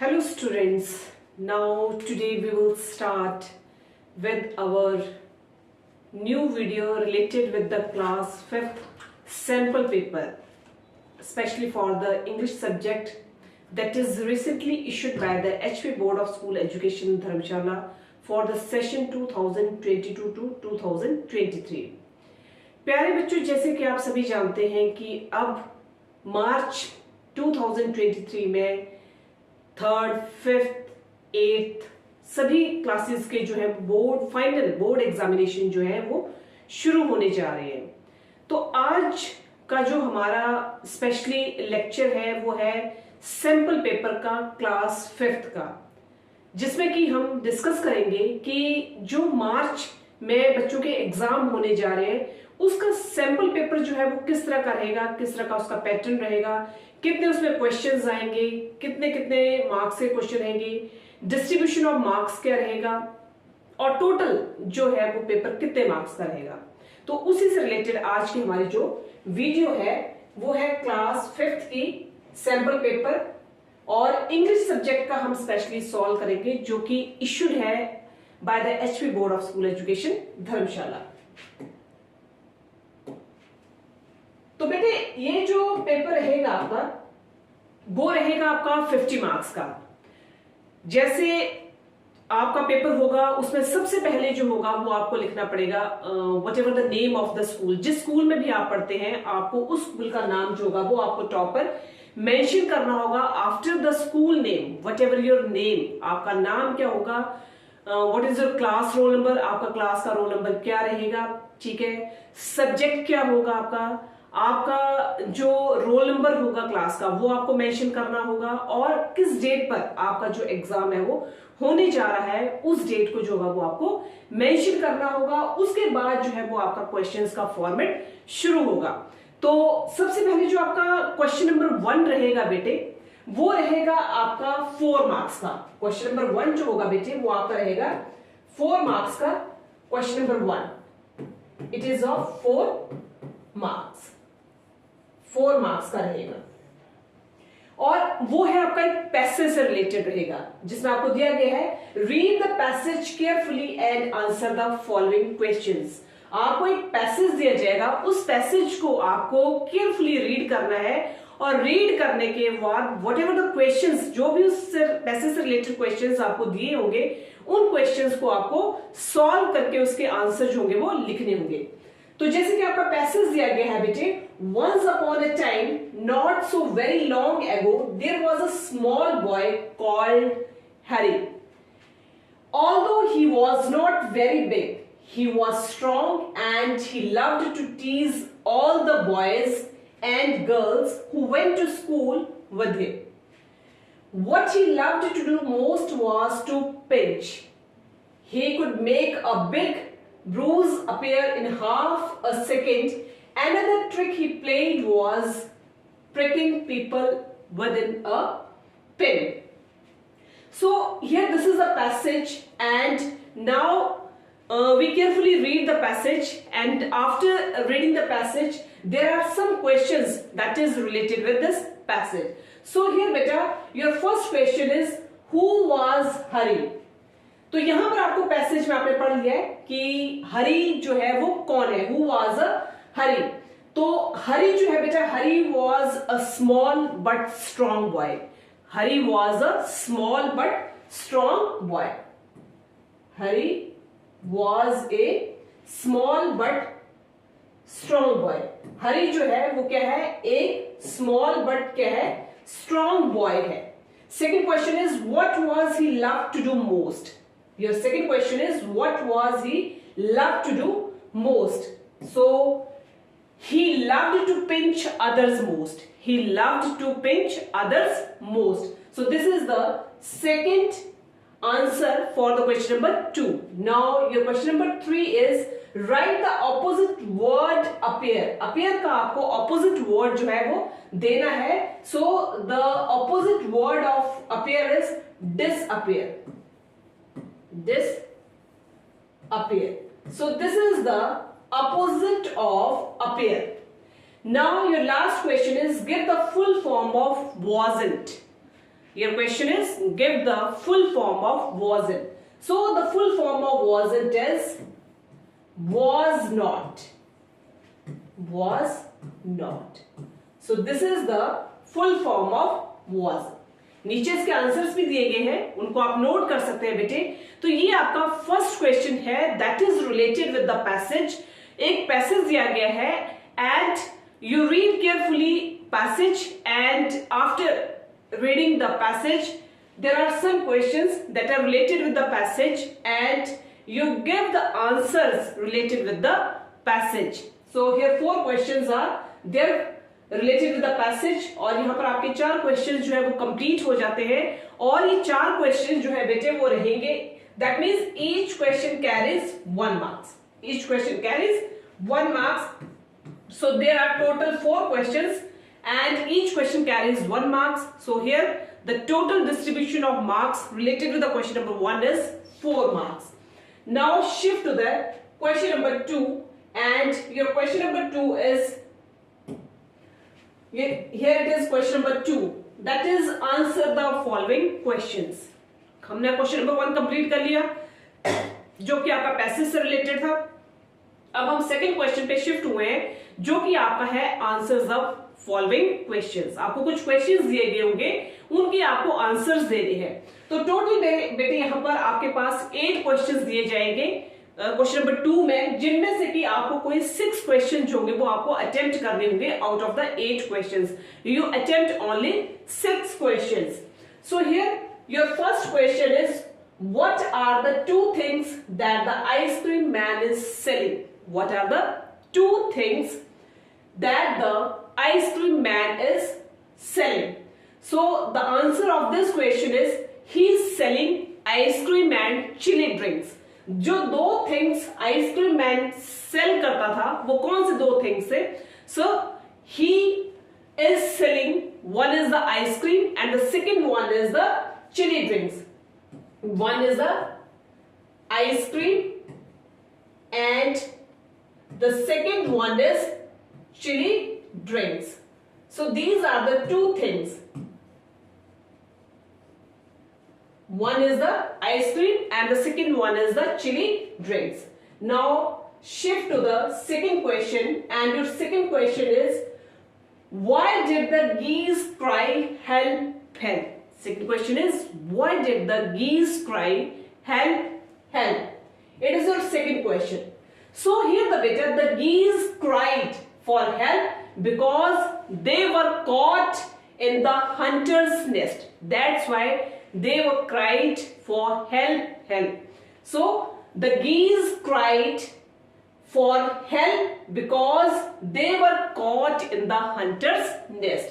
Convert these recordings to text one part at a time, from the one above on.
Hello students, now today we will start with our new video related with the class 5th sample paper, especially for the English subject that is recently issued by the HP Board of School Education Dharamshala for the session 2022 to 2023। प्यारे बच्चों, जैसे कि आप सभी जानते हैं कि अब मार्च 2023 में थर्ड, फिफ्थ, एट्थ सभी क्लासेस के जो है फाइनल बोर्ड एग्जामिनेशन जो है वो शुरू होने जा रहे हैं। तो आज का जो हमारा स्पेशली लेक्चर है वो है सैंपल पेपर का क्लास फिफ्थ का, जिसमें कि हम डिस्कस करेंगे कि जो मार्च में बच्चों के एग्जाम होने जा रहे हैं उसका सैंपल पेपर जो है वो किस तरह का रहेगा, किस तरह का उसका पैटर्न रहेगा, कितने उसमें क्वेश्चंस आएंगे, कितने कितने मार्क्स के क्वेश्चन रहेंगे, डिस्ट्रीब्यूशन ऑफ मार्क्स क्या रहेगा और टोटल जो है वो पेपर कितने मार्क्स का रहेगा। तो उसी से रिलेटेड आज की हमारी जो वीडियो है वो है क्लास फिफ्थ की सैंपल पेपर और इंग्लिश सब्जेक्ट का हम स्पेशली सॉल्व करेंगे, जो कि इश्यूड है by the HP board of school education Dharamshala. तो बेटे ये जो पेपर रहेगा आपका वो रहेगा आपका 50 मार्क्स का। जैसे आपका पेपर होगा उसमें सबसे पहले जो होगा वो आपको लिखना पड़ेगा what ever the name of the school. जिस स्कूल में भी आप पढ़ते हैं आपको उस स्कूल का नाम जो होगा वो आपको टॉप पर मेंशन करना होगा। After the school name what ever your name, आपका नाम क्या होगा, what is your class roll number, आपका क्लास का रोल नंबर क्या रहेगा, ठीक है, सब्जेक्ट क्या होगा आपका जो रोल नंबर होगा क्लास का वो आपको मेंशन करना होगा और किस डेट पर आपका जो एग्जाम है वो होने जा रहा है उस डेट को जो होगा वो आपको मेंशन करना होगा। उसके बाद जो है वो आपका क्वेश्चंस का फॉर्मेट शुरू होगा। तो सबसे पहले जो आपका क्वेश्चन नंबर 1 रहेगा बेटे वो रहेगा आपका 4 मार्क्स का। क्वेश्चन नंबर 1 जो होगा बेटे वो आपका रहेगा 4 मार्क्स का। Question number 1 it is of 4 marks, 4 marks का रहेगा और वो है आपका एक पैसेज से रिलेटेड रहेगा, जिसमें आपको दिया गया है read the passage carefully and answer the following questions. आपको एक पैसेज दिया जाएगा, उस पैसेज को आपको केयरफुली रीड करना है और रीड करने के बाद वट एवर द क्वेश्चंस, जो भी उस पैसेज से रिलेटेड क्वेश्चंस आपको दिए होंगे उन क्वेश्चंस को आपको सॉल्व करके उसके आंसर जो होंगे वो लिखने होंगे। तो जैसे कि आपका पैसेज दिया गया है बेटे, once upon a time not so very long ago there was a small boy called Harry. Although he was not very big, he was strong and he loved to tease all the boys and girls who went to school with him. What he loved to do most was to pinch. He could make a big bruise appear in half a second. Another trick he played was pricking people within a pin. So here this is the passage and now we carefully read the passage, and after reading the passage there are some questions that is related with this passage. So here beta your first question is who was Hari? तो यहां पर आपको passage में आपने पढ़ लिया है कि हरी जो है वो कौन है, हु वाज अ हरी। तो हरी जो है बेटा, Hari was a small but strong boy. Hari was a small but strong boy. Hari was a small but strong boy. Hari जो है वो क्या है, एक स्मॉल बट क्या है, स्ट्रॉन्ग बॉय है। Second question is what was he love to do most. Your second question is what was he loved to do most? So he loved to pinch others most. He loved to pinch others most. So this is the second answer for the question number 2. Now your question number 3 is write the opposite word appear. Appear का आपको opposite word जो है वो देना है. So the opposite word of appear is disappear. Disappear. So this is the opposite of appear. Now your last question is give the full form of wasn't. Your question is, give the full form of wasn't. So the full form of wasn't is was not. Was not. So this is the full form of was. नीचे इसके answers भी दिए गए हैं, उनको आप note कर सकते हैं बेटे। तो ये आपका फर्स्ट क्वेश्चन है, that is related with the passage. एक पैसेज दिया गया है and you read carefully passage and after reading the passage there are some questions that are related with the passage and you give the answers related with the passage. So here 4 questions are there related with the passage और यहाँ पर आपके 4 questions जो है वो complete हो जाते हैं और ये 4 questions जो है बेटे वो रहेंगे। That means each question carries 1 marks. Each question carries 1 marks. So there are total 4 questions and each question carries 1 marks. So here the total distribution of marks related to the question number 1 is 4 marks. Now shift to the question number 2 and your question number 2 is, here it is question number 2, that is answer the following questions. हमने question number 1 complete कर लिया जो कि आपका passage से related था। अब हम सेकंड क्वेश्चन पे शिफ्ट हुए हैं जो कि आपका है आंसर्स द फॉलोइंग क्वेश्चंस। आपको कुछ क्वेश्चंस दिए गए होंगे, उनके आपको आंसर्स देने हैं। तो टोटल बेटे यहाँ पर आपके पास 8 क्वेश्चंस दिए जाएंगे क्वेश्चन नंबर 2 में, जिनमें से कि आपको कोई 6 क्वेश्चन जो होंगे वो आपको अटेम्प्ट करने होंगे। Out of the 8 questions you attempt only 6 questions. So here your first question is, what are the 2 things that the ice cream man is selling? What are the 2 things that the ice cream man is selling? So the answer of this question is, he is selling ice cream and chili drinks. जो 2 things ice cream man sell करता था वो कौन से 2 things थे? So he is selling, one is the ice cream and the second one is the chili drinks. One is the ice cream and the second one is chili drinks. So these are the 2 things. One is the ice cream and the second one is the chili drinks. Now shift to the second question and your second question is, why did the geese cry help, help? Second question is, why did the geese cry help, help? It is your second question. So here the geese cried for help because they were caught in the hunter's nest. That's why they were cried for help, help. So the geese cried for help because they were caught in the hunter's nest.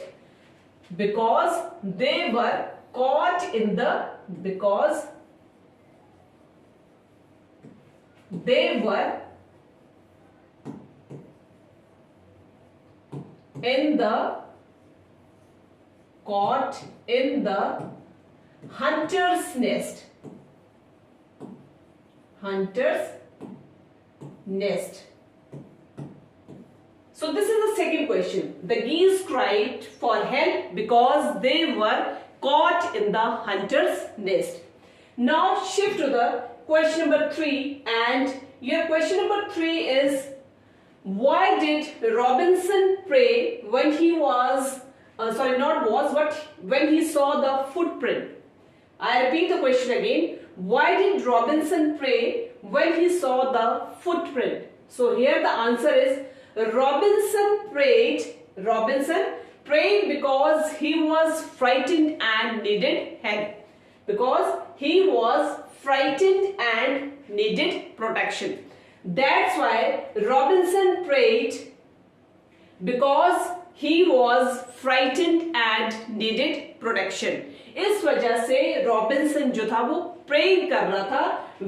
Because they were caught in the, because they were in the, caught in the hunter's nest. Hunter's nest. So this is the second question. The geese cried for help because they were caught in the hunter's nest. Now shift to the question number 3 and your question number 3 is, why did Robinson pray when he was, when he saw the footprint? I repeat the question again. Why did Robinson pray when he saw the footprint? So here the answer is, Robinson prayed because he was frightened and needed help. Because he was frightened and needed protection. That's why Robinson prayed because he was frightened and needed protection. इस वजह से Robinson जो था वो pray कर रहा था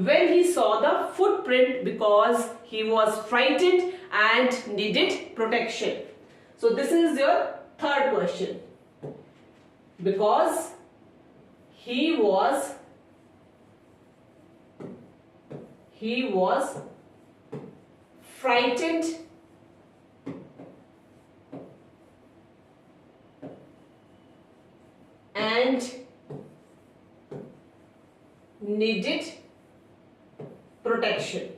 when he saw the footprint because he was frightened and needed protection. So this is your third question. Because he was frightened and needed protection.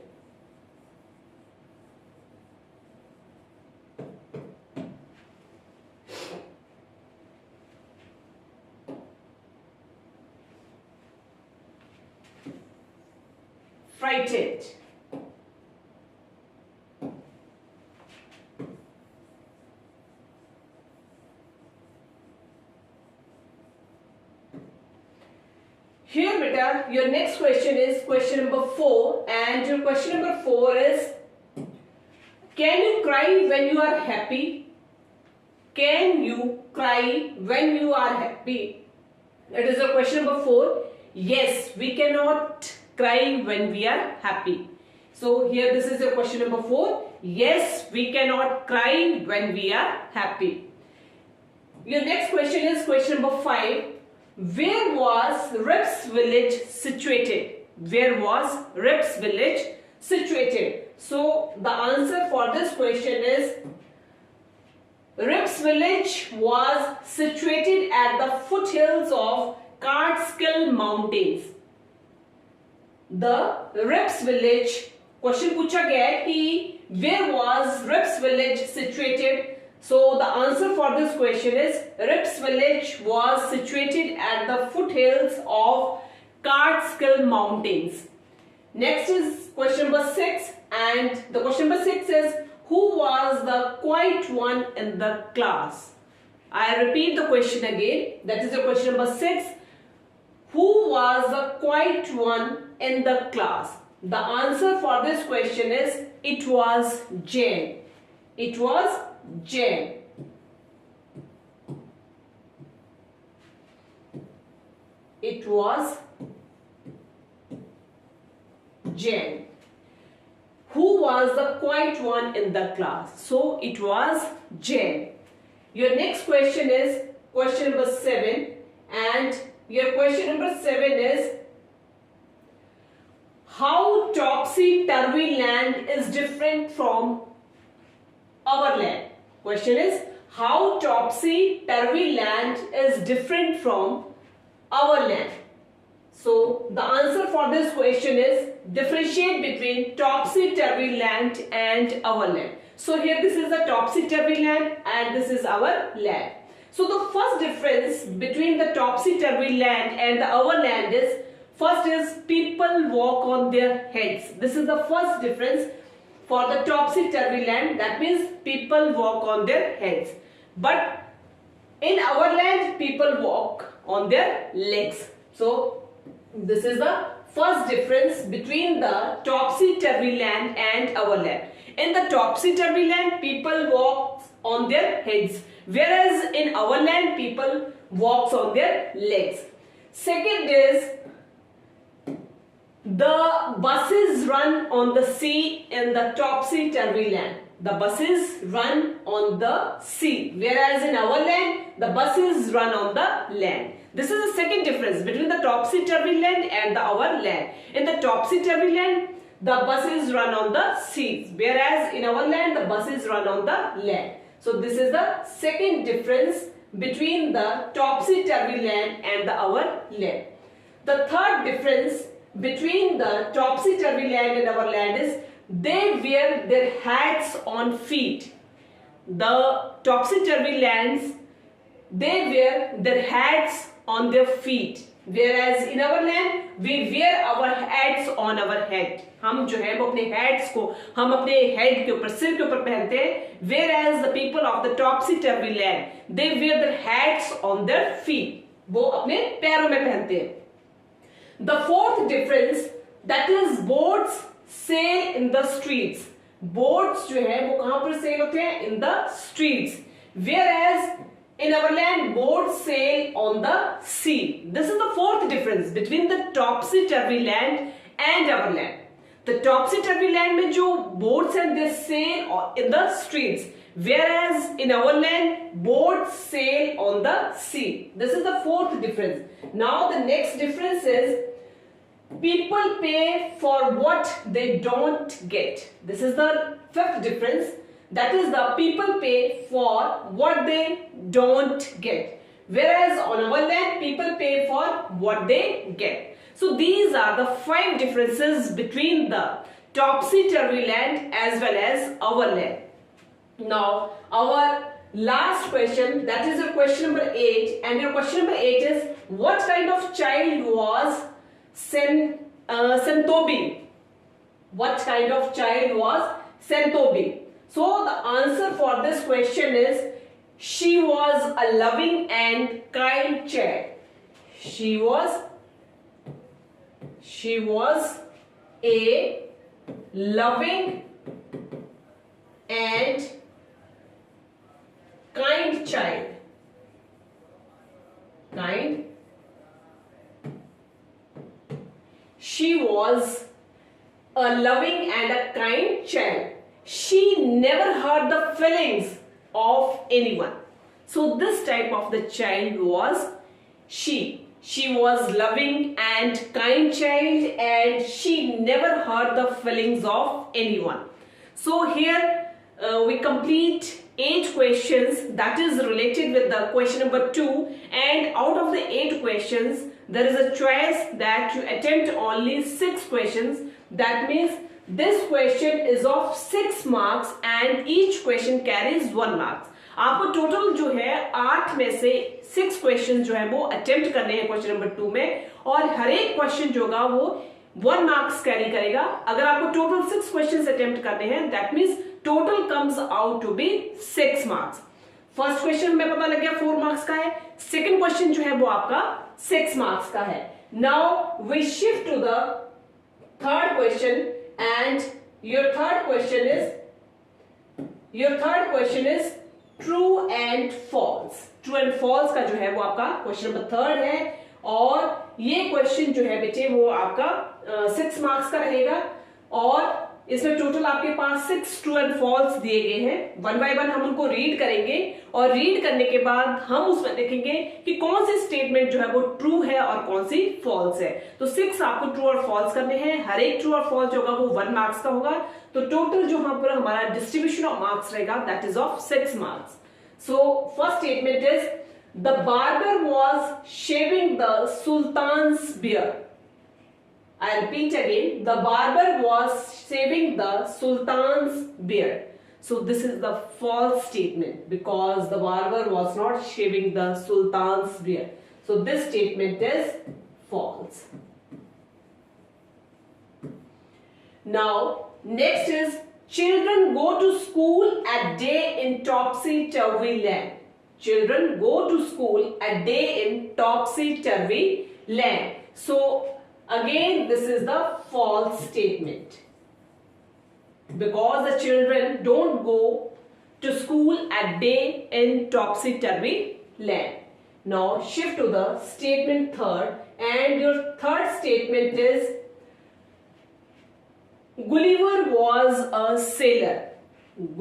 Frightened. Here beta, your next question is question number 4, and your question number 4 is, can you cry when you are happy? Can you cry when you are happy? That is your question number 4. Yes, we cannot cry when we are happy. So here this is your question number 4. Yes, we cannot cry when we are happy. Your next question is question number 5. Where was Rips village situated? Where was Rips village situated? So the answer for this question is, Rips village was situated at the foothills of Catskill Mountains. The Rips village, question पूछा गया है कि where was Rips village situated? So the answer for this question is, Rips village was situated at the foothills of Catskill Mountains. Next is question number 6, and the question number 6 is, who was the quiet one in the class? I repeat the question again. That is the question number 6. Who was the quiet one in the class? The answer for this question is, it was Jane. It was Jane. It was Jane. Who was the quiet one in the class? So it was Jane. Your next question is question number 7, and your question number 7 is, how topsy-turvy land is different from our land? Question is, how topsy-turvy land is different from our land? So the answer for this question is, differentiate between topsy-turvy land and our land. So here this is the topsy-turvy land and this is our land. So the first difference between the topsy-turvy land and our land is, first is people walk on their heads. This is the first difference for the topsy-turvy land. That means people walk on their heads. But in our land, people walk on their legs. So this is the first difference between the topsy-turvy land and our land. In the topsy-turvy land, people walk on their heads, whereas in our land, people walk on their legs. Second is, the buses run on the sea in the topsy-turvy land. The buses run on the sea, whereas in our land, the buses run on the land. This is the second difference between the topsy-turvy land and our land. In the topsy-turvy land, the buses run on the seas, whereas in our land, the buses run on the land. So this is the second difference between the topsy-turvy land and our land. The third difference between the topsy-turvy land and our land is, they wear their hats on feet. The topsy-turvy lands, they wear their hats on their feet, whereas in our land we wear our hats on our head. हम जो है वो अपने hats को हम अपने head के ऊपर, सिर के ऊपर पहनते हैं, whereas the people of the topsy-turvy land, they wear their hats on their feet. वो अपने पैरों में पहनते हैं. The fourth difference, that is, boats sail in the streets. Boats जो है वो कहाँ पर sail होते हैं? In the streets. Whereas in our land, boats sail on the sea. This is the fourth difference between the topsy-turvy land and our land. The topsy-turvy land में जो boats हैं, they sail in the streets, whereas in our land, boats sail on the sea. This is the fourth difference. Now the next difference is, people pay for what they don't get. This is the fifth difference. That is, the people pay for what they don't get. whereas on our land people pay for what they get. So these are the 5 differences between the topsy-turvy land as well as our land. Now our last question, that is your question number 8, and your question number 8 is, what kind of child was Sentobi? What kind of child was Sentobi? So the answer for this question is, she was a loving and kind child. She was a loving and kind child. Kind. She was a loving and a kind child. She never hurt the feelings of anyone. So this type of the child was she. She was loving and kind child, and she never hurt the feelings of anyone. So here we complete 8 questions that is related with the question number 2, and out of the 8 questions there is a choice that you attempt only 6 questions. That means this question is of 6 marks and each question carries 1 marks. आपको total जो है 8 में से 6 question जो है वो attempt करने हैं क्वेश्चन नंबर 2 में, और हर एक क्वेश्चन जो होगा वो 1 मार्क्स कैरी करेगा. अगर आपको टोटल 6 क्वेश्चंस अटेम्प्ट करने हैं, that means total comes out to be 6 marks. First question में पता लग गया 4 मार्क्स का है, सेकंड क्वेश्चन जो है वो आपका 6 मार्क्स का है. Now we shift to the third question, and your third question is true and false. True and false का जो है वो आपका क्वेश्चन नंबर 3 है, और ये क्वेश्चन जो है बेटे वो आपका 6 मार्क्स का रहेगा, और इसमें टोटल आपके पास 6 ट्रू एंड फॉल्स दिए गए हैं. 1 बाय 1 हम उनको रीड करेंगे, और रीड करने के बाद हम उसमें देखेंगे कि कौन सी स्टेटमेंट जो है वो ट्रू है और कौन सी फॉल्स है. तो 6 आपको ट्रू और फॉल्स करने हैं. हर एक ट्रू और फॉल्स जो होगा वो 1 मार्क्स का होगा. तो टोटल जो यहाँ पर हमारा डिस्ट्रीब्यूशन ऑफ मार्क्स रहेगा that is of 6 marks. So first statement is, the barber was shaving the sultan's beard. I repeat again, the barber was shaving the sultan's beard. So this is the false statement, because the barber was not shaving the sultan's beard. So this statement is false. Now next is, children go to school a day in topsy-turvy land. Children go to school a day in topsy-turvy land. So again this is the false statement, because the children don't go to school a day in topsy-turvy land. Now shift to the statement 3rd, and your third statement is, Gulliver was a sailor.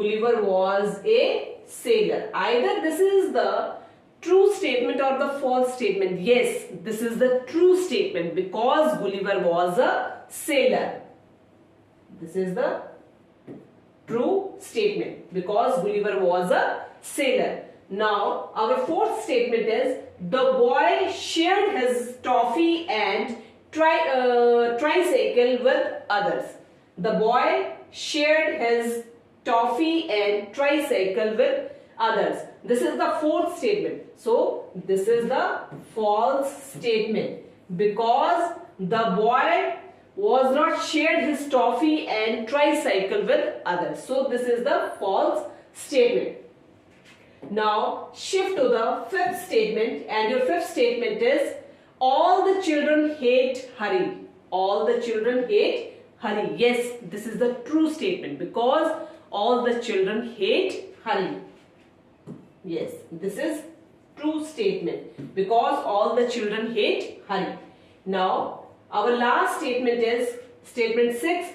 Gulliver was a sailor. Either this is the true statement or the false statement. Yes, this is the true statement, because Gulliver was a sailor. This is the true statement, because Gulliver was a sailor. Now our fourth statement is, the boy shared his toffee and tricycle with others. The boy shared his toffee and tricycle with others. This is the fourth statement. So this is the false statement, because the boy was not shared his toffee and tricycle with others. So this is the false statement. Now shift to the fifth statement, and your fifth statement is, all the children hate Hari. All the children hate Hari. Yes, this is the true statement, because all the children hate Hari. Yes, this is true statement, because all the children hate Hari. Now our last statement is statement 6,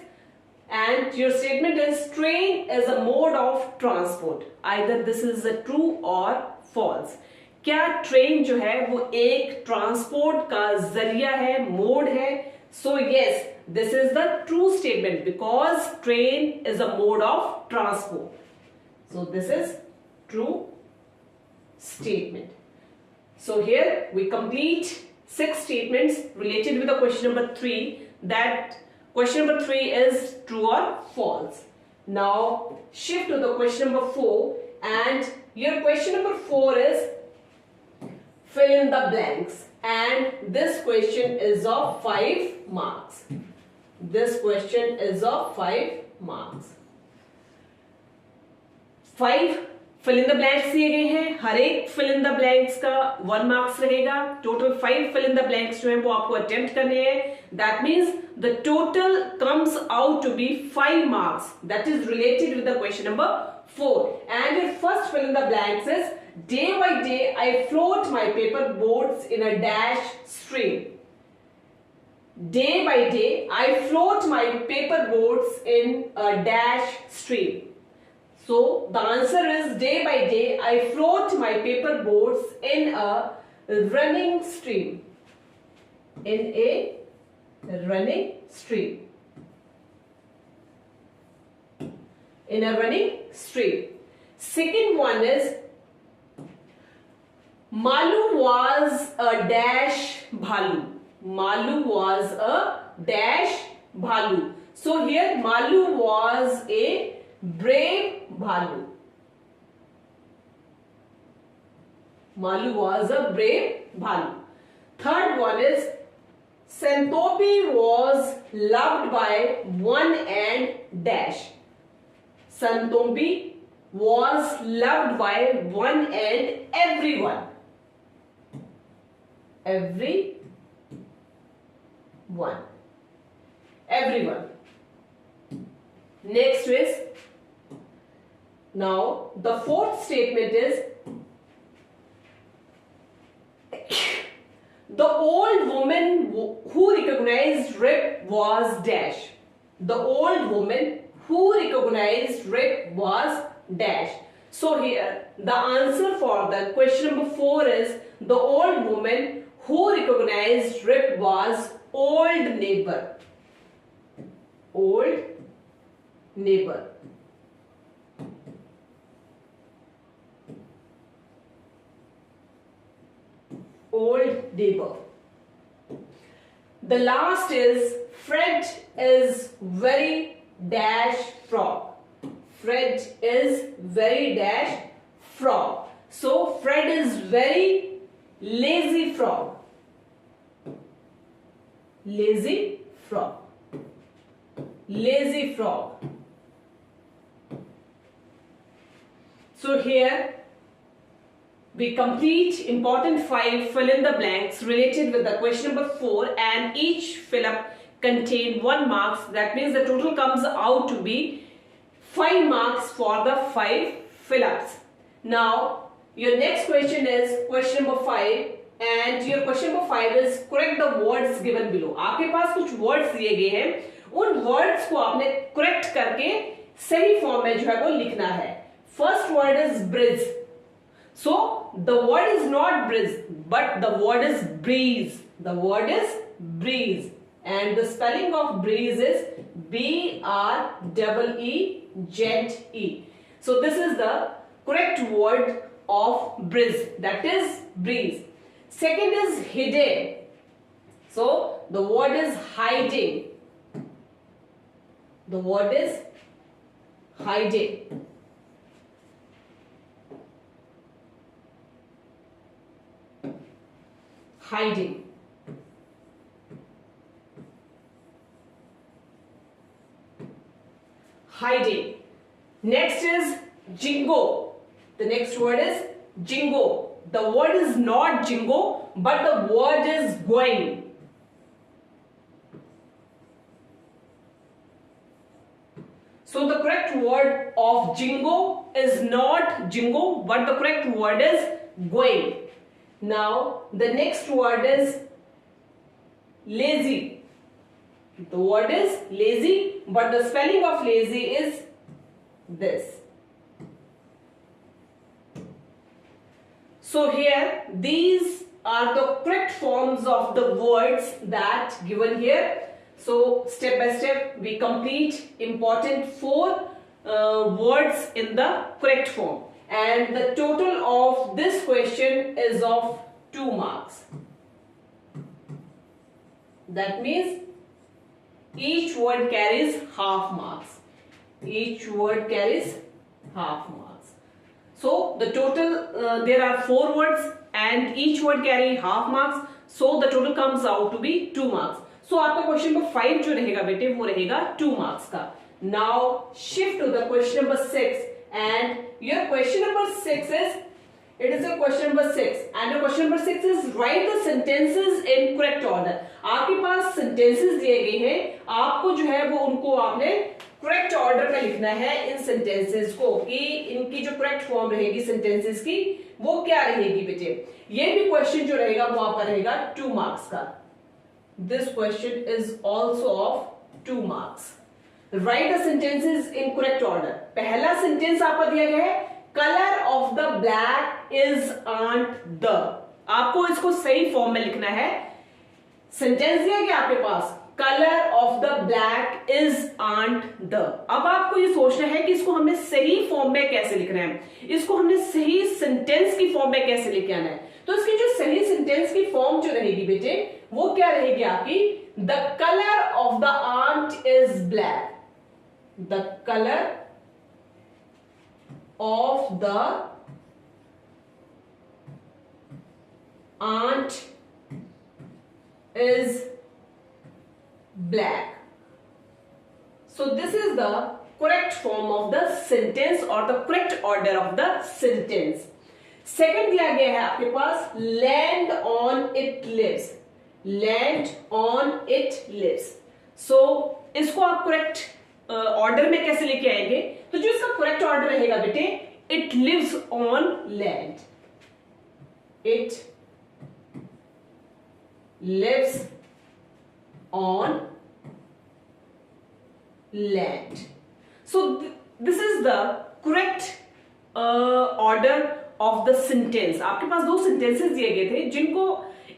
and your statement is, train is a mode of transport. Either this is a true or false. क्या train जो है वो एक transport का जरिया है, mode है? So yes, this is the true statement, because train is a mode of transport. So this is true statement. So here we complete 6 statements related with the question number 3. That question number 3 is true or false. Now shift to the question number 4, and your question number 4 is fill in the blanks, and this question is of 5 marks. This question is of 5 marks. 5 fill in the blanks दिए गए हैं, हर एक fill in the blanks का 1 marks रहेगा. Total 5 fill in the blanks जो है वो आपको अटेम्प्ट करने हैं. That means the total comes out to be 5 marks. That is related with the question number 4. And your first fill in the blanks is day by day I float my paper boats in a dash stream. Day by day I float my paper boats in a dash stream. So the answer is day by day I float my paper boats in a running stream. In a running stream. In a running stream. Second one is Malu was a dash bhalu. Malu was a dash bhalu. So here Malu was a brave bhalu. Malu was a brave bhalu. Third one is Santopi was loved by one and dash. Santopi was loved by one and everyone. Everyone. Next is, now the fourth statement is the old woman who recognized Rip was dash. The old woman who recognized Rip was dash. So here the answer for the question number 4 is the old woman who recognized Rip was old neighbor. Old neighbor. Old neighbor. The last is Fred is very dash frog. Fred is very dash frog. So Fred is very lazy frog. Lazy frog. Lazy frog. So here we complete important 5 fill in the blanks related with the question number 4, and each fill up contain 1 marks. That means the total comes out to be 5 marks for the 5 fill ups. Now your next question is question number 5, and your question number 5 is correct the words given below. आपके पास कुछ words दिए गए हैं, उन words को आपने correct करके सही form में जो है वो लिखना है. First word is bridge. So the word is not bridge, but the word is breeze. The word is breeze, and the spelling of breeze is B-R-E-E-Z-E. So this is the correct word of breeze, that is breeze. Second is hidden. So the word is hiding. The word is hiding. Hiding. Hiding. Next is jingo. The next word is jingo. The word is not jingo, but the word is going. So the correct word of jingo is not jingo, but the correct word is going. Now the next word is lazy. The word is lazy, but the spelling of lazy is this. So here these are the correct forms of the words that given here. So step by step we complete important 4 words in the correct form, and the total of this question is of 2 marks. That means each word carries half marks. Each word carries half marks. So the total, there are 4 words and each word carry half marks. So the total comes out to be 2 marks. So आपका question number 5 जो रहेगा बेटे वो रहेगा 2 marks का. Now shift to the question number 6, and your question number 6 is, it is a question number 6 and the question number 6 is write the sentences in correct order. आपके पास sentences दिए गए हैं, आपको जो है वो उनको आपने करेक्ट ऑर्डर में लिखना है इन सेंटेंसेस को, कि इनकी जो करेक्ट फॉर्म रहेगी सेंटेंसेस की वो क्या रहेगी बेटे. ये भी क्वेश्चन जो रहेगा वो आपका रहेगा 2 मार्क्स का. This question is also of 2 marks. Write the sentences in correct order. पहला सेंटेंस आपका दिया गया है colour of the black is ant the. आपको इसको सही फॉर्म में लिखना है. सेंटेंस दिया गया आपके पास colour of the black is ant the. अब आपको ये सोचना है कि इसको हमने सही फॉर्म में कैसे लिखना है, इसको हमने सही सेंटेंस की फॉर्म में कैसे लेके आना है. तो इसकी जो सही सेंटेंस की फॉर्म जो रहेगी बेटे वो क्या रहेगी आपकी, the colour of the ant is black. The colour of the ant is black. So this is the correct form of the sentence or the correct order of the sentence. Second दिया गया है आपके पास land on it lives. Land on it lives. So इसको आप correct order में कैसे लेके आएंगे, तो जो इसका correct order रहेगा बेटे it lives on land. It lives on land. So this is the correct order of the sentence. आपके पास 2 sentences दिए गए थे जिनको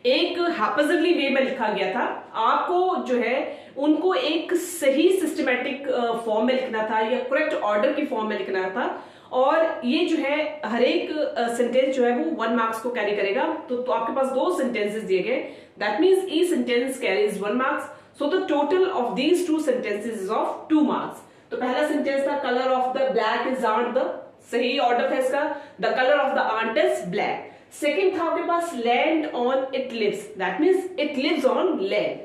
एक haphazardly वे में लिखा गया था. आपको जो है उनको एक सही सिस्टमैटिक फॉर्म में लिखना था या करेक्ट ऑर्डर की फॉर्म में लिखना था. और ये जो है हर एक सेंटेंस जो है वो 1 मार्क्स को कैरी करेगा. तो आपके पास 2 सेंटेंसेस दिए गए. That means each sentence carries 1 marks. So the total of these 2 sentences is of 2 marks. तो पहला सेंटेंस था colour of the black is ant the, सही ऑर्डर था इसका, the colour of the ant is black. Second था आपके पास land on it lives. That means it lives on land.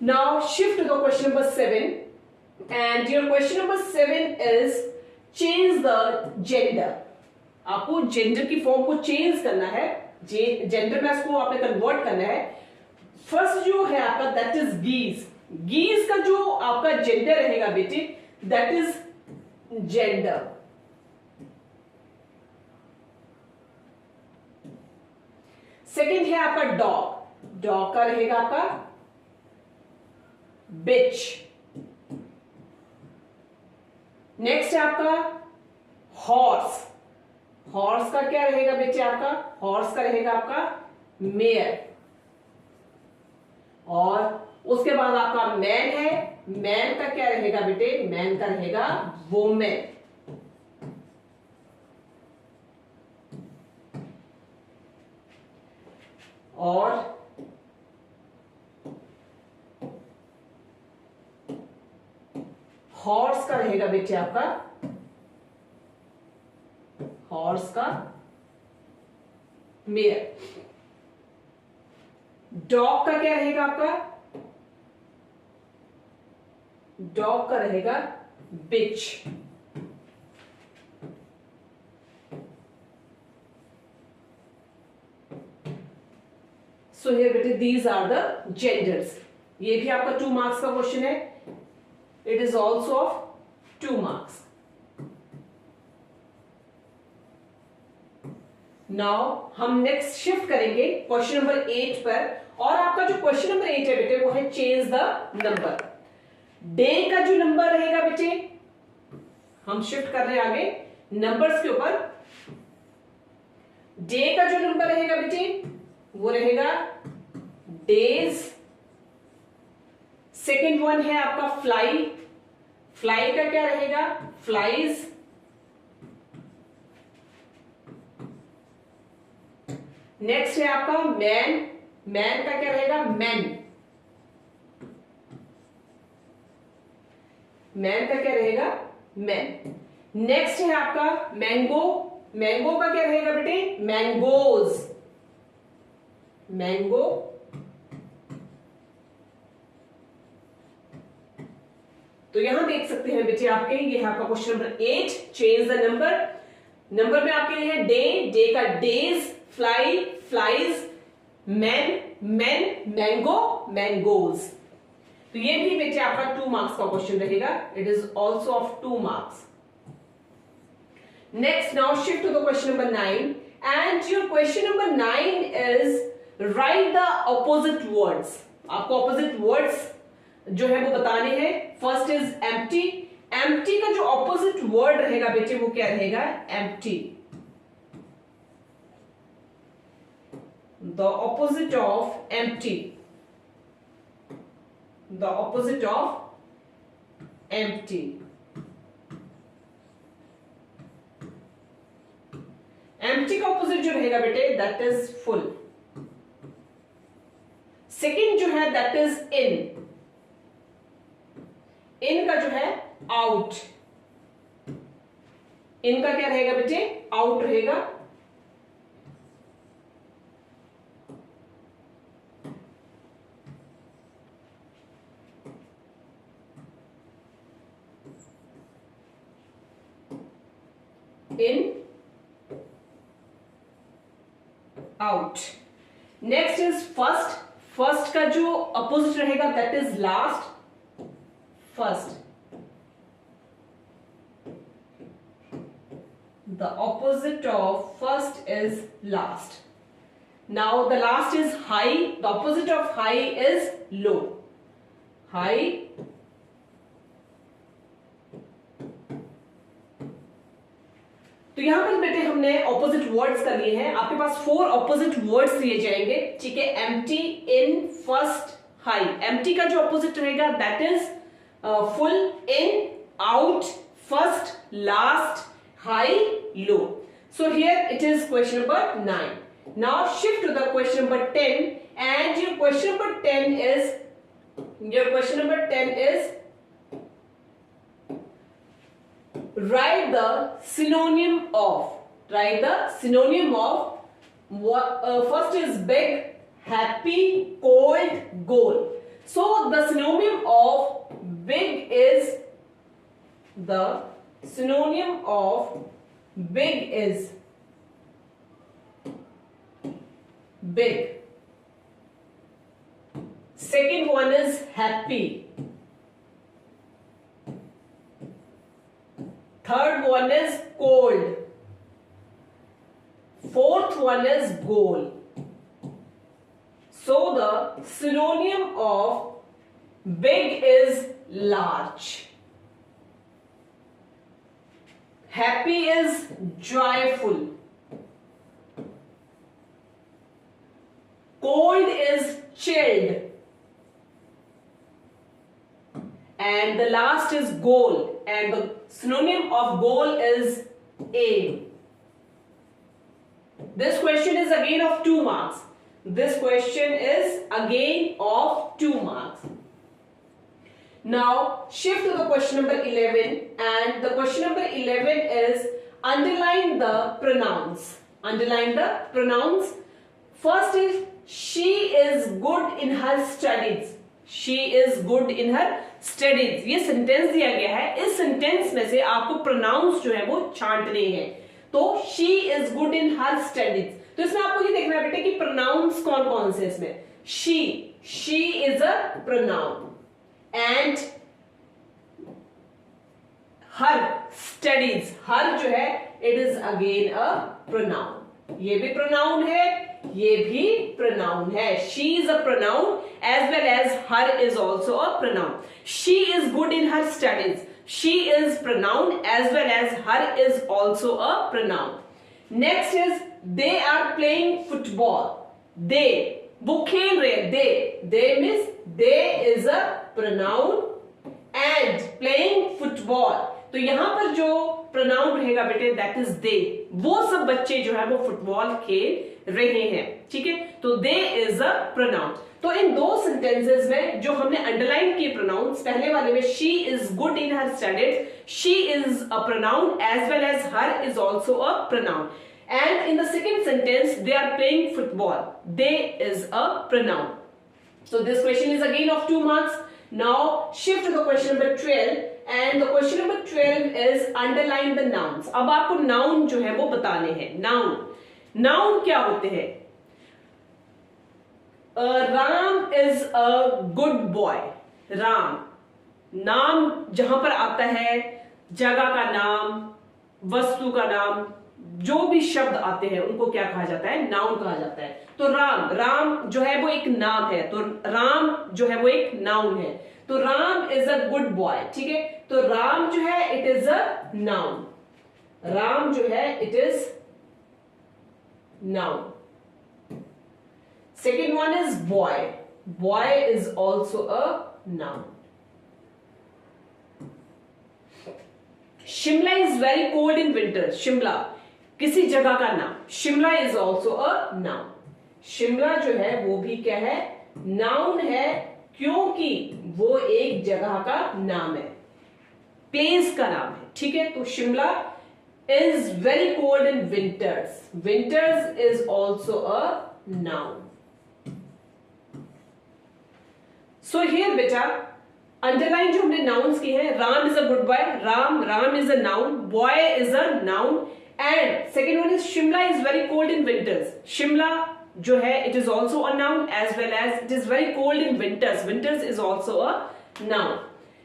Now shift to the question number 7 and your question number 7 is change the gender. आपको gender की form को change करना है, gender में इसको आपने कन्वर्ट करना है. फर्स्ट जो है आपका दैट इज गीज. गीज का जो आपका जेंडर रहेगा बेटे दैट इज जेंडर. सेकेंड है आपका डॉग. डॉग का रहेगा आपका बिच. नेक्स्ट है आपका हॉर्स. हॉर्स का क्या रहेगा बेटे आपका, हॉर्स का रहेगा आपका मेयर. और उसके बाद आपका मैन है. मैन का क्या रहेगा बेटे, मैन का रहेगा वोमेन. और हॉर्स का रहेगा बेटे आपका, हॉर्स का मेयर. डॉग का क्या रहेगा आपका, डॉग का रहेगा बिच. सो हियर बेटे दीज आर द जेंडर्स. ये भी आपका 2 मार्क्स का क्वेश्चन है. It is also of 2 marks. Now हम नेक्स्ट शिफ्ट करेंगे क्वेश्चन नंबर 8 पर. और आपका जो क्वेश्चन नंबर 8 है बेटे वो है चेंज द नंबर. डे का जो नंबर रहेगा बेटे, हम शिफ्ट कर रहे हैं आगे नंबर्स के ऊपर. डे का जो नंबर रहेगा बेटे वो रहेगा डेज. सेकेंड वन है आपका फ्लाई. फ्लाई का क्या रहेगा, फ्लाइज. नेक्स्ट है आपका मैन, मैन का क्या रहेगा, मैन, मैन का क्या रहेगा, मैन। नेक्स्ट है आपका मैंगो, मैंगो का क्या रहेगा बेटे, मैंगोज, मैंगो। तो यहां देख सकते हैं बेटे आपके, ये है आपका question number 8, change the number. Number में आपके लिए है डे, डे का days, fly, flies, man, man, mango, mangoes. तो ये भी बेटे आपका 2 मार्क्स का क्वेश्चन रहेगा। It is also of 2 marks. Next, now shift to the question number 9 and your question number 9 is write the opposite words. आपको opposite words जो है वो बताने हैं। फर्स्ट इज एम्प्टी, एम्प्टी का जो ऑपोजिट वर्ड रहेगा बेटे वो क्या रहेगा, empty. The opposite of empty, the opposite of empty, empty का ऑपोजिट जो रहेगा बेटे दैट इज फुल। सेकेंड जो है दैट इज इन, इन का जो है आउट, इन का क्या रहेगा बेटे, आउट रहेगा। In, out. Next is first, first का जो अपोजिट रहेगा that is last, first. The opposite of first is last. Now the last is high. The opposite of high is low. High, तो यहां पर बेटे हमने ऑपोजिट वर्ड्स कर लिए हैं। आपके पास 4 ऑपोजिट वर्ड्स दिए जाएंगे, ठीक है। एम्प्टी, इन, फर्स्ट, हाई। एम्प्टी का जो ऑपोजिट रहेगा that is full, in, out, first, last, high, low. So here it is question number 9. Now shift to the question number 10 and your question number 10 is, write the synonym of, first is big, happy, cold, goal. So the synonym of big is, the synonym of big is big. Second one is happy. Third one is cold. Fourth one is goal. So the synonym of big is large. Happy is joyful. Cold is chilled. And the last is goal. And the synonym of goal is aim. This question is again of 2 marks. This question is again of 2 marks. Now shift to the question number 11 and the question number 11 is underline the pronouns. Underline the pronouns. First is she is good in her studies. She is good in her studies. ये sentence दिया गया है, इस sentence में से आपको pronounce जो है वो छांटने हैं। तो she is good in her studies, तो इसमें आपको ये देखना है बेटे कि प्रोनाउंस कौन कौन से इसमें। she is a pronoun and her studies, her जो है it is again a pronoun। ये भी प्रोनाउन है, ये भी प्रोनाउन है। she is a pronoun as well as her is also a pronoun. She is good in her studies. She is pronoun as well as her is also a pronoun. Next is they are playing football. They, वो खेल रहे हैं। they means they is a pronoun and playing football. तो यहां पर जो pronoun रहेगा बेटे दैट इज दे। वो सब बच्चे जो है वो फुटबॉल खेल रहे हैं, ठीक है। तो दे इज अ प्रोनाउन। तो इन दो सेंटेंसेस में जो हमने अंडरलाइन किए प्रोनाउंस, पहले वाले में she is good in her studies, she is a pronoun as well as her is also a pronoun, and in the second sentence they are playing football, they is a pronoun. So this question is again of 2 marks. Now shift to the question number 12, and the question number 12 is underline the nouns. अब आपको noun जो है वो बताने हैं। noun क्या होते हैं? Ram is a good boy. Ram नाम जहां पर आता है, जगह का नाम, वस्तु का नाम, जो भी शब्द आते हैं उनको क्या कहा जाता है? नाउन कहा जाता है। तो राम जो है वो एक नाम है, तो राम जो है वो एक नाउन है। तो Ram is a good boy, ठीक है। तो राम जो है it is a noun. Ram जो है it is noun. Second one is boy. Boy is also a noun. Shimla is very cold in winter. Shimla किसी जगह का नाम। Shimla is also a noun. Shimla जो है वो भी क्या है? नाउन है, क्योंकि वो एक जगह का नाम है, प्लेस का नाम है, ठीक है। तो Shimla is very cold in winters. Winters is also a noun. So here बेटा अंडरलाइन जो हमने नाउन्स की हैं, Ram is a good boy, Ram is a noun, boy is a noun, and second one is Shimla is very cold in winters. Shimla जो है it is also a noun as well as it is very cold in winters. Winters is also a noun.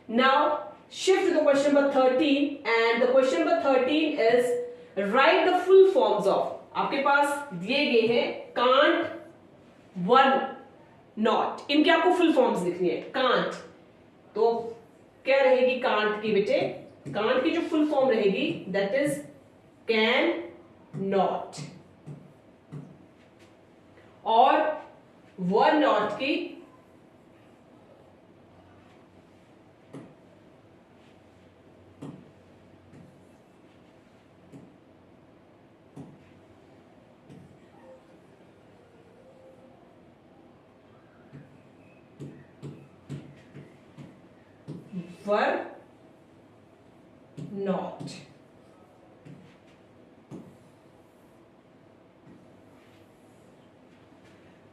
Now shift to the question number 13, and the question number 13 is write the full forms of. आपके पास दिए गए हैं can't, one, not, इनके आपको full forms लिखनी है। Can't तो क्या रहेगी कांट की बेटे? कांट की जो फुल फॉर्म रहेगी दैट इज कैन नॉट, और वर नॉट की were not.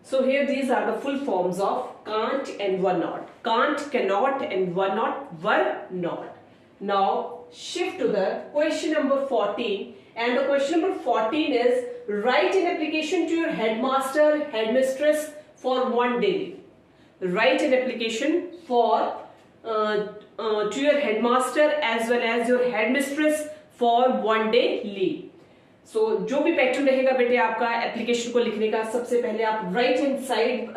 So here these are the full forms of can't and were not. Can't, cannot, and were not, were not. Now shift to the question number 14, and the question number 14 is write an application to your headmaster, headmistress for one day. Write an application for to your headmaster as well as your headmistress for one day leave. So जो भी pattern रहेगा बेटे आपका application को लिखने का, सबसे पहले आप राइट हैंड साइड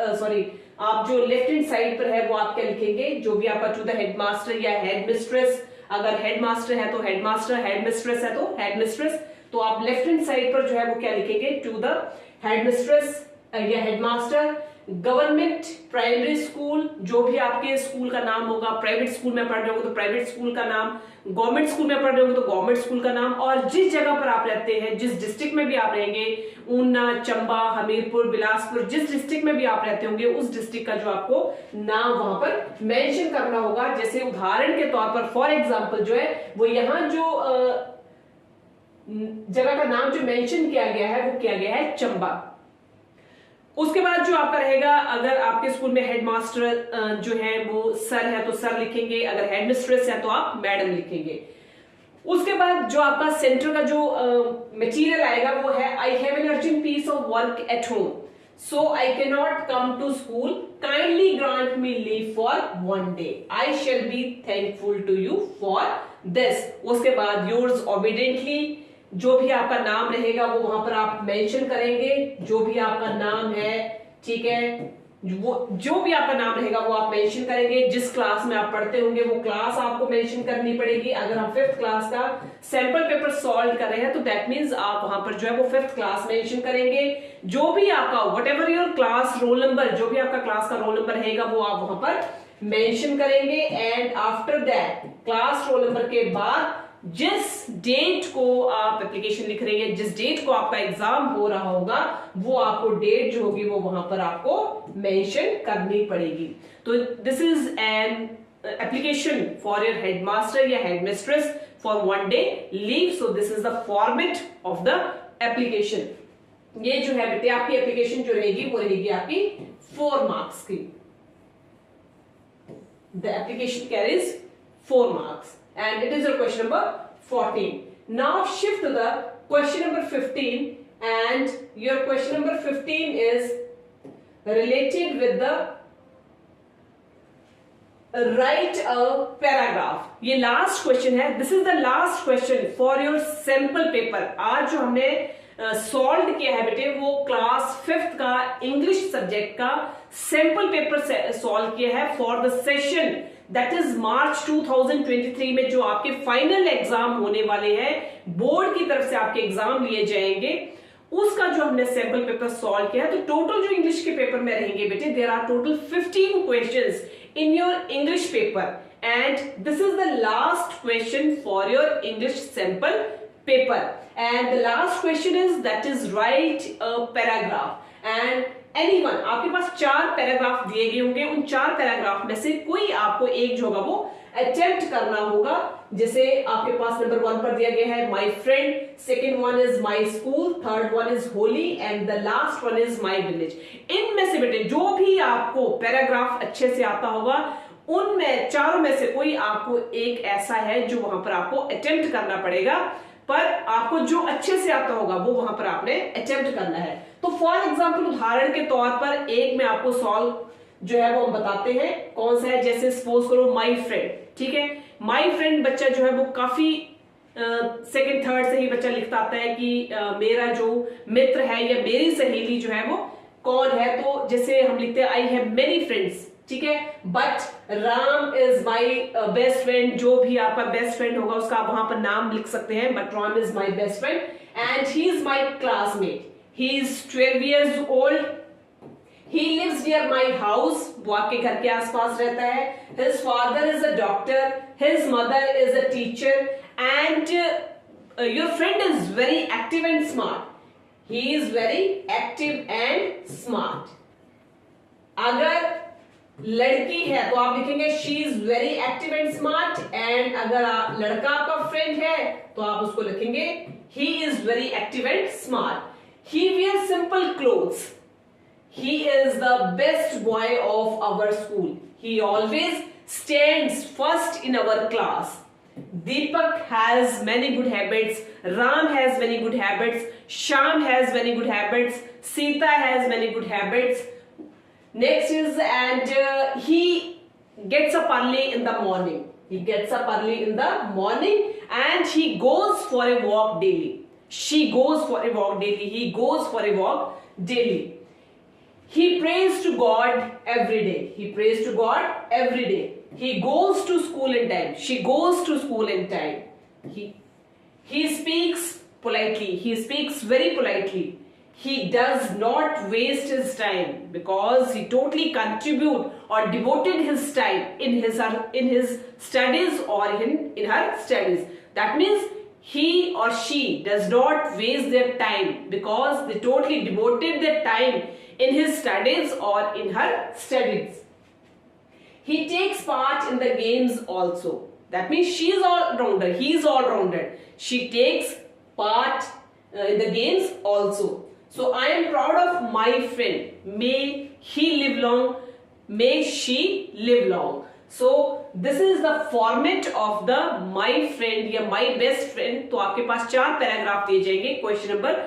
आप जो लेफ्ट हैंड साइड पर है वो आप क्या लिखेंगे? जो भी आपका टू द हेडमास्टर या हेडमिस्ट्रेस, अगर हेडमास्टर है तो हेडमास्टर, हेडमिस्ट्रेस है तो हेडमिस्ट्रेस, तो आप लेफ्ट हैंड साइड पर जो है वो क्या लिखेंगे? टू द हेडमिस्ट्रेस या हेडमास्टर। गवर्नमेंट प्राइमरी स्कूल, जो भी आपके स्कूल का नाम होगा, प्राइवेट स्कूल में पढ़ रहे होंगे तो प्राइवेट स्कूल का नाम, गवर्नमेंट स्कूल में पढ़ रहे होंगे तो गवर्नमेंट स्कूल का नाम, और जिस जगह पर आप रहते हैं, जिस डिस्ट्रिक्ट में भी आप रहेंगे, ऊना, चंबा, हमीरपुर, बिलासपुर, जिस डिस्ट्रिक्ट में भी आप रहते होंगे उस डिस्ट्रिक्ट का जो आपको नाम वहां पर मेंशन करना होगा। जैसे उदाहरण के तौर पर फॉर एग्जांपल जो है वो यहाँ जो जगह का नाम जो मेंशन किया गया है वो किया गया है चंबा। उसके बाद जो आपका रहेगा, अगर आपके स्कूल में हेडमास्टर जो है वो सर है तो सर लिखेंगे, अगर हेडमिस्ट्रेस है तो आप मैडम लिखेंगे। उसके बाद जो आपका सेंटर का जो मटेरियल आएगा वो है I have an urgent piece of work at home, so I can not come to school, kindly grant me leave for one day, I shall be thankful to you for this. उसके बाद yours ओबीडिएंटली, जो भी आपका नाम रहेगा वो वहां पर आप मेंशन करेंगे, जो भी आपका नाम है, ठीक है, वो जो भी आपका नाम रहेगा वो आप मेंशन करेंगे। जिस क्लास में आप पढ़ते होंगे वो क्लास आपको मेंशन करनी पड़ेगी। अगर हम 5th क्लास का सैंपल पेपर सॉल्व कर रहे हैं तो दैट मींस आप वहां पर जो है वो 5th क्लास मेंशन करेंगे। जो भी आपका what ever your class roll number, जो भी आपका क्लास का रोल नंबर रहेगा वो आप वहां पर मेंशन करेंगे। And after that class roll number के बाद जिस डेट को आप एप्लीकेशन लिख रही है, जिस डेट को आपका एग्जाम हो रहा होगा, वो आपको डेट जो होगी वो वहां पर आपको मेंशन करनी पड़ेगी। तो this is an application for your headmaster या headmistress for 1 day leave. So this is the format of the application. ये जो है बेटे आपकी एप्लीकेशन जो रहेगी वो रहेगी आपकी 4 marks की। The application carries 4 marks and it is your question number 14. Now shift to the question number 15, and your question number 15 is related with the write a paragraph. ये लास्ट क्वेश्चन है। This is the last question for your sample paper. आज जो हमने solve किया है बेटे वो class 5th का इंग्लिश सब्जेक्ट का सैंपल पेपर सॉल्व किया है for the session that is March 2023 में जो आपके फाइनल एग्जाम होने वाले हैं, बोर्ड की तरफ से आपके एग्जाम लिए जाएंगे, उसका जो हमने सैंपल पेपर सॉल्व किया है। तो टोटल जो इंग्लिश के पेपर में रहेंगे बेटे, there are total 15 questions in your English paper and this is the last question for your English sample paper and the last question is that is write a paragraph and anyone, आपके पास 4 paragraph दिए गए होंगे, उन 4 paragraph में से कोई आपको एक जो होगा वो अटेम्प्ट करना होगा। जैसे आपके पास नंबर 1 पर दिया गया है my friend, second one is my school, third one is Holi and the last one is my village. इनमें से बेटे जो भी आपको पैराग्राफ अच्छे से आता होगा, उनमें चारों में से कोई आपको एक ऐसा है जो वहां पर आपको अटेम्प्ट करना पड़ेगा, पर आपको जो अच्छे से आता होगा वो वहां पर आपने अटेम्प्ट करना है। तो फॉर एग्जाम्पल उदाहरण के तौर पर एक में आपको सॉल्व जो है वो हम बताते हैं कौन सा है। जैसे सपोज करो माई फ्रेंड, ठीक है, माई फ्रेंड बच्चा जो है वो काफी सेकंड थर्ड से ही बच्चा लिखता आता है कि मेरा जो मित्र है या मेरी सहेली जो है वो कौन है। तो जैसे हम लिखते हैं आई हैव मेनी फ्रेंड्स, ठीक है, but Ram is my best friend. जो भी आपका बेस्ट फ्रेंड होगा उसका आप वहां पर नाम लिख सकते हैं, but Ram is my best friend and he is my classmate, he is 12 years old, he lives near my house, वो आपके घर के आसपास रहता है, his father is a doctor, his mother is a teacher and your friend is very active and smart, he is very active and smart। अगर लड़की है तो आप लिखेंगे she is very active and smart and अगर लड़का आपका friend है तो आप उसको लिखेंगे he is very active and smart। he wears simple clothes, he is the best boy of our school, he always stands first in our class, Deepak has many good habits, Ram has many good habits, Sham has many good habits, Sita has many good habits। Next is and he gets up early in the morning, he gets up early in the morning and he goes for a walk daily, she goes for a walk daily, he goes for a walk daily। He prays to God every day, he prays to God every day, he goes to school in time, she goes to school in time, he speaks politely, he speaks very politely, he does not waste his time because he totally contribute or devoted his time in his studies or in her studies। That means he or she does not waste their time because they totally devoted their time in his studies or in her studies। He takes part in the games also, that means she is all-rounder, he is all-rounded, she takes part in the games also। So I am proud of my friend, may he live long, may she live long। So this is the format of the my friend या my best friend। तो आपके पास 4 paragraph दिए जाएंगे। Question number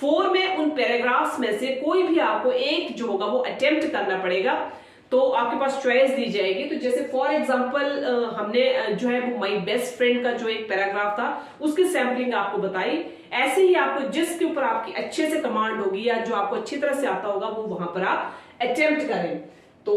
4 में उन paragraphs में से कोई भी आपको एक जो होगा वो अटेम्प्ट करना पड़ेगा। तो आपके पास चॉइस दी जाएगी। तो जैसे फॉर एग्जांपल हमने जो है वो माय बेस्ट फ्रेंड का जो एक पैराग्राफ था उसकी सैम्पलिंग आपको बताई। ऐसे ही आपको जिसके ऊपर आपकी अच्छे से कमांड होगी या जो आपको अच्छी तरह से आता होगा वो वहां पर आप अटेम्प्ट करें। तो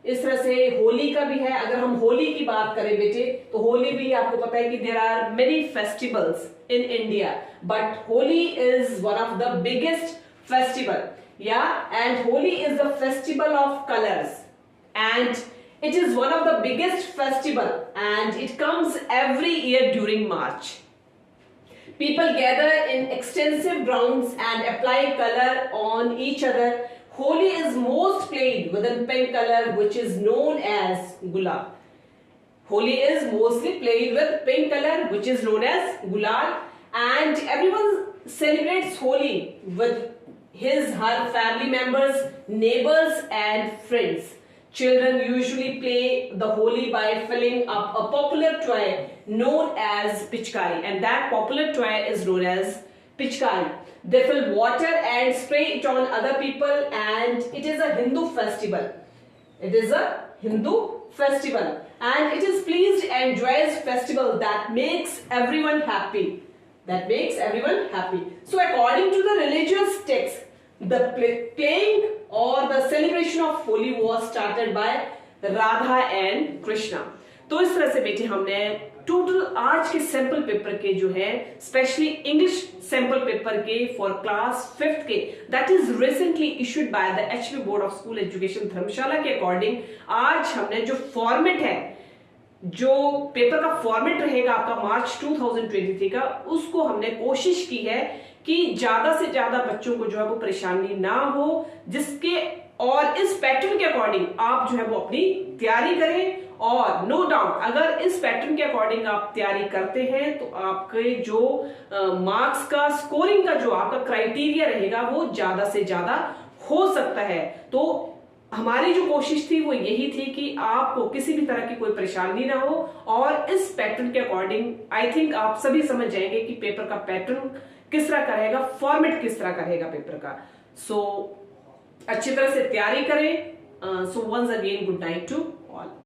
इस तरह से होली का भी है। अगर हम होली की बात करें बेटे तो होली भी आपको पता है कि there are many festivals in India, but Holi is one of the biggest festival, yeah, and Holi is the festival of colors and It is one of the biggest festival and it comes every year during March. People gather in extensive grounds and apply color on each other. Holi is most played with a pink color which is known as gulal. Holi is mostly played with pink color which is known as gulal, and everyone celebrates Holi with her family members, neighbors and friends. Children usually play the Holi by filling up a popular toy known as pichkari, and that popular toy is known as pichkari. They fill water and spray it on other people, and it is a Hindu festival. It is a Hindu festival and it is pleased and joyous festival that makes everyone happy. That makes everyone happy. So according to the religious text, the playing or the celebration of Holi was started by Radha and Krishna. तो इस तरह से बेटे हमने total आज के sample paper के जो है स्पेशली इंग्लिश सैंपल पेपर के फॉर क्लास 5th के that is recently issued by the HP board of school education Dharamshala के अकॉर्डिंग आज हमने जो फॉर्मेट है, जो पेपर का फॉर्मेट रहेगा आपका मार्च 2023 का, उसको हमने कोशिश की है कि ज्यादा से ज्यादा बच्चों को जो है वो परेशानी ना हो, जिसके और इस पैटर्न के अकॉर्डिंग आप जो है वो अपनी तैयारी करें। और नो डाउट अगर इस पैटर्न के अकॉर्डिंग आप तैयारी करते हैं तो आपके जो मार्क्स का स्कोरिंग का जो आपका क्राइटेरिया रहेगा वो ज्यादा से ज्यादा हो सकता है। तो हमारी जो कोशिश थी वो यही थी कि आपको किसी भी तरह की कोई परेशानी ना हो, और इस पैटर्न के अकॉर्डिंग आई थिंक आप सभी समझ जाएंगे कि पेपर का पैटर्न किस तरह का रहेगा, फॉर्मेट किस तरह का रहेगा पेपर का। सो अच्छी तरह से तैयारी करें। So once again good night to all.